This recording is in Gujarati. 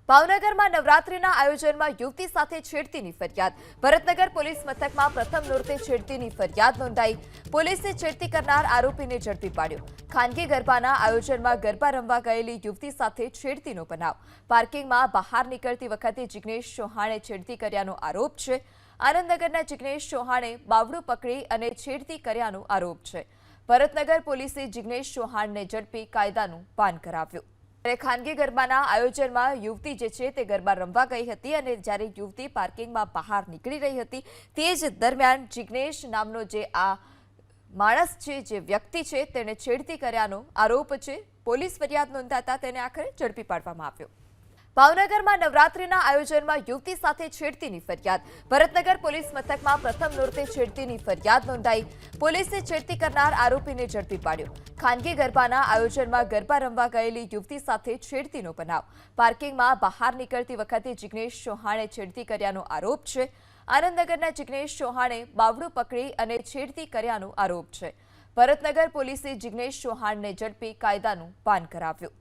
ભાવનગરમાં નવરાત્રીના આયોજનમાં યુવતી સાથે છેડતીની ફરિયાદ। ભરતનગર પોલીસ મથકમાં પ્રથમ નોરતે છેડતીની ફરિયાદ નોંધાઈ। પોલીસે છેડતી કરનાર આરોપીને ઝડપી પાડ્યો। ખાનગી ગરબાના આયોજનમાં ગરબા રમવા ગયેલી યુવતી સાથે છેડતીનો બનાવ। પાર્કિંગમાં બહાર નીકળતી વખતે જિગ્નેશ ચૌહાણે છેડતી કર્યાનો આરોપ છે। આનંદનગરના જિગ્નેશ ચૌહાણે બાવડું પકડી અને છેડતી કર્યાનો આરોપ છે। ભરતનગર પોલીસે જિગ્નેશ ચૌહાણને ઝડપી કાયદાનું પાન કરાવ્યું। ખાનગી ગરબાના આયોજનમાં યુવતી જે છે તે ગરબા રમવા ગઈ હતી અને જ્યારે યુવતી પાર્કિંગમાં બહાર નીકળી રહી હતી તે જ દરમિયાન જિગ્નેશ નામનો જે આ માણસ છે, જે વ્યક્તિ છે, તેને છેડતી કર્યાનો આરોપ છે। પોલીસ ફરિયાદ નોંધાતા તેને આખરે ઝડપી પાડવામાં આવ્યો। ભાવનગરમાં નવરાત્રીના આયોજનમાં યુવતી સાથે છેડતીની ફરિયાદ। ભરતનગર પોલીસ મથકમાં પ્રથમ નોરતે છેડતીની ફરિયાદ નોંધાઈ। પોલીસે છેડતી કરનાર આરોપીને ઝડપી પાડ્યો। ખાનગી ગરબાના આયોજનમાં ગરબા રમવા ગયેલી યુવતી સાથે છેડતીનો બનાવ। પાર્કિંગમાં બહાર નીકળતી વખતે જિગ્નેશ ચૌહાણે છેડતી કર્યાનો આરોપ છે। આનંદનગરના જિગ્નેશ ચૌહાણે બાવડું પકડી અને છેડતી કર્યાનો આરોપ છે। ભરતનગર પોલીસે જિગ્નેશ ચૌહાણને ઝડપી કાયદાનું પાન કરાવ્યું।